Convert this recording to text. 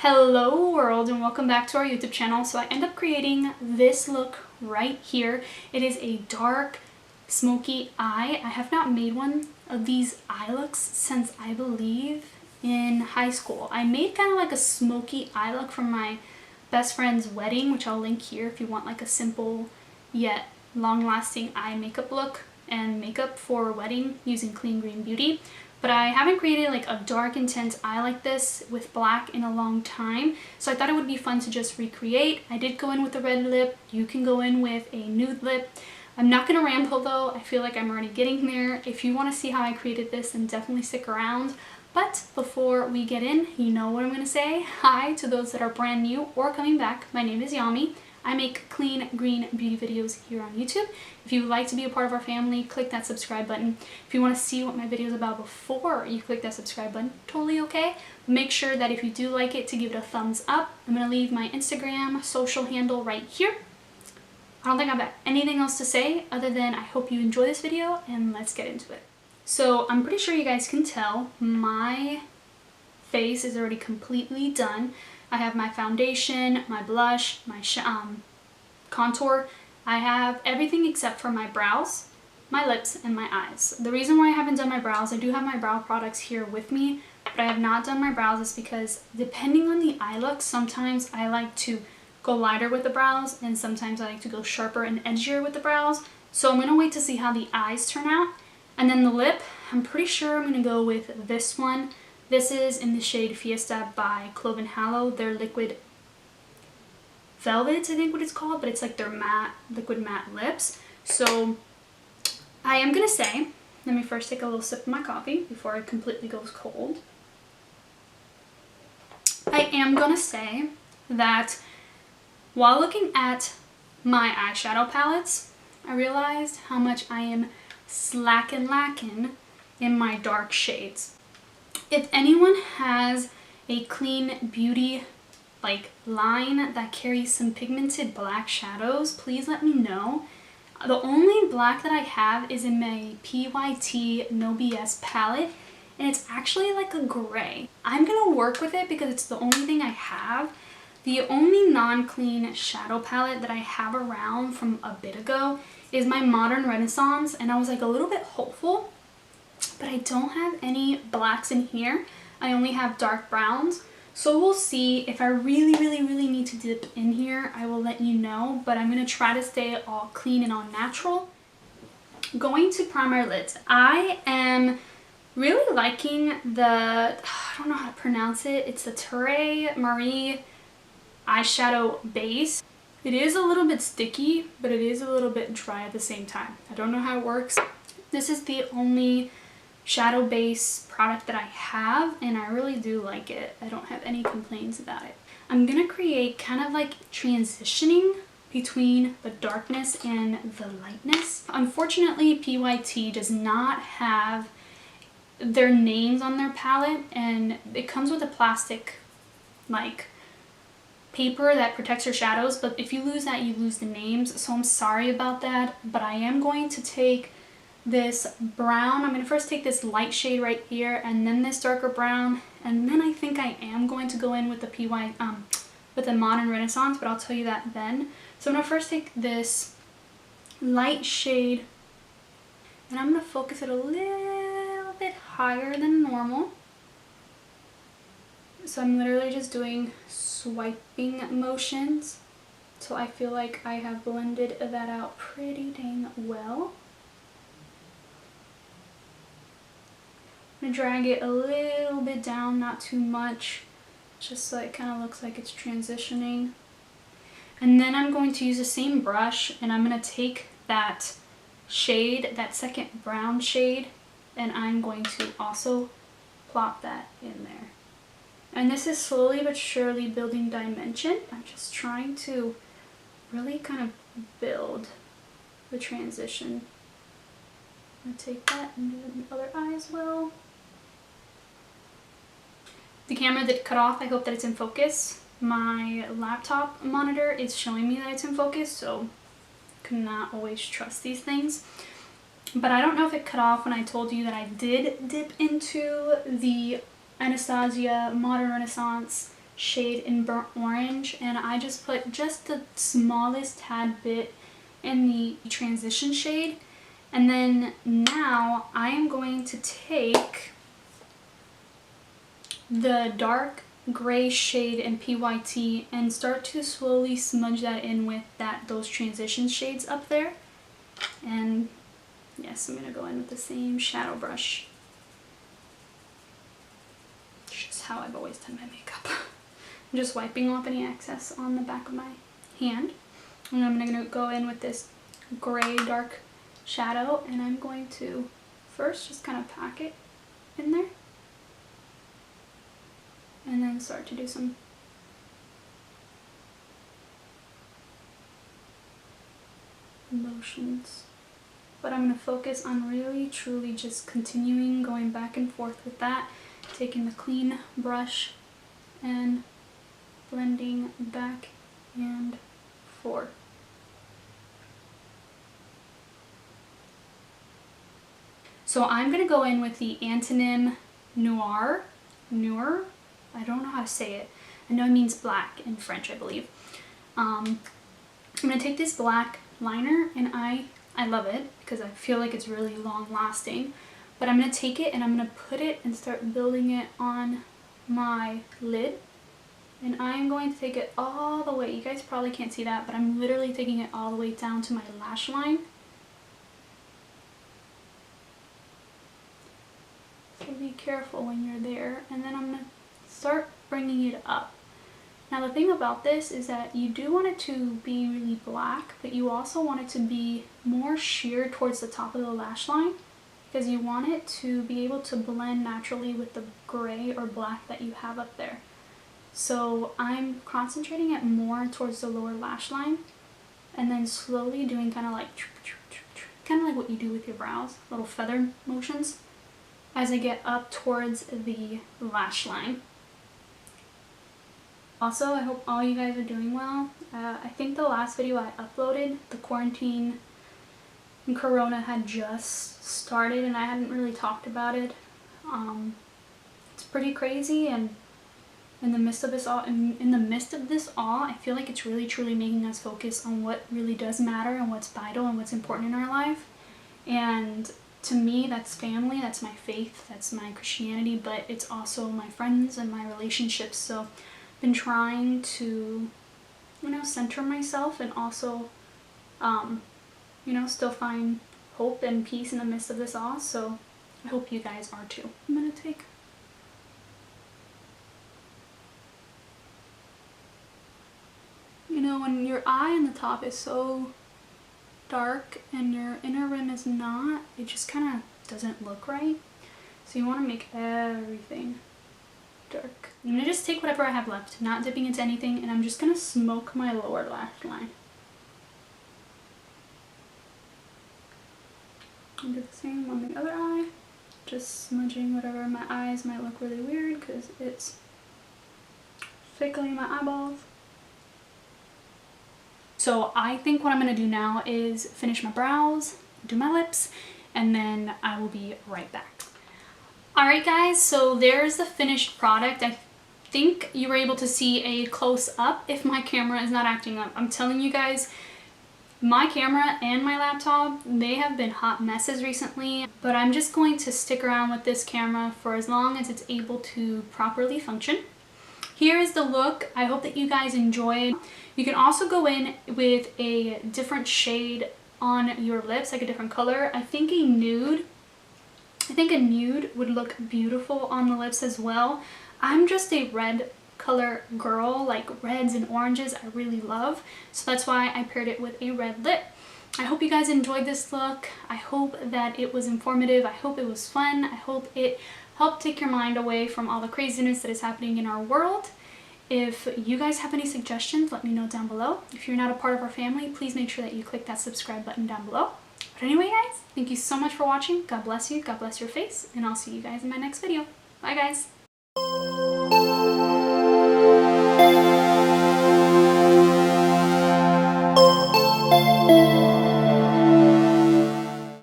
Hello world and welcome back to our YouTube channel. So I end up creating this look right here. It is a dark smoky eye. I have not made one of these eye looks since I believe in high school. I made kind of like a smoky eye look from my best friend's wedding, which I'll link here if you want like a simple yet long-lasting eye makeup look and makeup for a wedding using Clean Green Beauty. But I haven't created like a dark intense eye like this with black in a long time, so I thought it would be fun to just recreate. I did go in with a red lip. You can go in with a nude lip. I'm not going to ramble though. I feel like I'm already getting there. If you want to see how I created this, then definitely stick around. But before we get in, you know what I'm going to say. Hi to those that are brand new or coming back. My name is Yami. I make clean green beauty videos here on YouTube. If you would like to be a part of our family, click that subscribe button. If you want to see what my video is about before you click that subscribe button, totally okay. Make sure that if you do like it to give it a thumbs up. I'm going to leave my Instagram social handle right here. I don't think I've got anything else to say other than I hope you enjoy this video and let's get into it. So I'm pretty sure you guys can tell my face is already completely done. I have my foundation, my blush, my contour. I have everything except for my brows, my lips, and my eyes. The reason why I haven't done my brows, I do have my brow products here with me, but I have not done my brows is because depending on the eye look, sometimes I like to go lighter with the brows and sometimes I like to go sharper and edgier with the brows. So I'm going to wait to see how the eyes turn out. And then the lip, I'm pretty sure I'm going to go with this one. This is in the shade Fiesta by Clove & Hallow. They're liquid velvets, I think what it's called, but it's like their matte, liquid matte lips. So I am going to say, let me first take a little sip of my coffee before it completely goes cold. I am going to say that while looking at my eyeshadow palettes, I realized how much I am lacking in my dark shades. If anyone has a clean beauty like line that carries some pigmented black shadows, please let me know. The only black that I have is in my PYT No BS palette, and it's actually like a gray. I'm gonna work with it because it's the only thing I have. The only non-clean shadow palette that I have around from a bit ago is my Modern Renaissance, and I was like a little bit hopeful, but I don't have any blacks in here. I only have dark browns. So we'll see. If I really need to dip in here, I will let you know, but I'm going to try to stay all clean and all natural. Going to prime our lids. I am really liking the, I don't know how to pronounce it. It's the Terre Marie eyeshadow base. It is a little bit sticky, but it is a little bit dry at the same time. I don't know how it works. This is the only shadow base product that I have, and I really do like it. I don't have any complaints about it. I'm gonna create kind of like transitioning between the darkness and the lightness. Unfortunately, PYT does not have their names on their palette, and it comes with a plastic like paper that protects your shadows, but if you lose that, you lose the names, so I'm sorry about that. But I am going to take this brown. I'm going to first take this light shade right here and then this darker brown, and then I think I am going to go in with the with the Modern Renaissance, but I'll tell you that then. So I'm going to first take this light shade and I'm going to focus it a little bit higher than normal. So I'm literally just doing swiping motions, so I feel like I have blended that out pretty dang well. I'm going to drag it a little bit down, not too much, just so it kind of looks like it's transitioning. And then I'm going to use the same brush and I'm going to take that shade, that second brown shade, and I'm going to also plop that in there. And this is slowly but surely building dimension. I'm just trying to really kind of build the transition. I'm going to take that and do the other eye as well. The camera did cut off. I hope that it's in focus. My laptop monitor is showing me that it's in focus, so cannot always trust these things. But I don't know if it cut off when I told you that I did dip into the Anastasia Modern Renaissance shade in burnt orange, and I just put just the smallest tad bit in the transition shade. And then now I am going to take the dark gray shade in PYT and start to slowly smudge that in with those transition shades up there. And yes, I'm gonna go in with the same shadow brush. It's just how I've always done my makeup. I'm just wiping off any excess on the back of my hand. And I'm gonna go in with this gray dark shadow, and I'm going to first just kind of pack it in there. And then start to do some motions. But I'm going to focus on really truly just continuing going back and forth with that, taking the clean brush and blending back and forth. So I'm going to go in with the Antonym Noir. I don't know how to say it. I know it means black in French, I believe. I'm going to take this black liner, and I love it because I feel like it's really long lasting. But I'm going to take it and I'm going to put it and start building it on my lid. And I'm going to take it all the way. You guys probably can't see that, but I'm literally taking it all the way down to my lash line. So be careful when you're there. And then I'm going to start bringing it up. Now the thing about this is that you do want it to be really black, but you also want it to be more sheer towards the top of the lash line, because you want it to be able to blend naturally with the gray or black that you have up there. So I'm concentrating it more towards the lower lash line, and then slowly doing kind of like what you do with your brows, little feather motions, as I get up towards the lash line. Also, I hope all you guys are doing well. I think the last video I uploaded, the quarantine and Corona had just started and I hadn't really talked about it. It's pretty crazy, and in the midst of this all, I feel like it's really truly making us focus on what really does matter and what's vital and what's important in our life. And to me, that's family, that's my faith, that's my Christianity, but it's also my friends and my relationships. So been trying to, center myself and also, still find hope and peace in the midst of this all. So I hope you guys are too. I'm gonna take when your eye on the top is so dark and your inner rim is not, it just kind of doesn't look right. So you want to make everything dark. I'm going to just take whatever I have left, not dipping into anything, and I'm just going to smoke my lower lash line. And do the same on the other eye, just smudging whatever. My eyes might look really weird because it's tickling my eyeballs. So I think what I'm going to do now is finish my brows, do my lips, and then I will be right back. Alright guys, so there's the finished product. I think you were able to see a close up if my camera is not acting up. I'm telling you guys, my camera and my laptop, they have been hot messes recently, but I'm just going to stick around with this camera for as long as it's able to properly function. Here is the look. I hope that you guys enjoyed. You can also go in with a different shade on your lips, like a different color. I think a nude would look beautiful on the lips as well. I'm just a red color girl, like reds and oranges I really love. So that's why I paired it with a red lip. I hope you guys enjoyed this look. I hope that it was informative. I hope it was fun. I hope it helped take your mind away from all the craziness that is happening in our world. If you guys have any suggestions, let me know down below. If you're not a part of our family, please make sure that you click that subscribe button down below. But anyway guys, thank you so much for watching. God bless you, God bless your face, and I'll see you guys in my next video. Bye guys!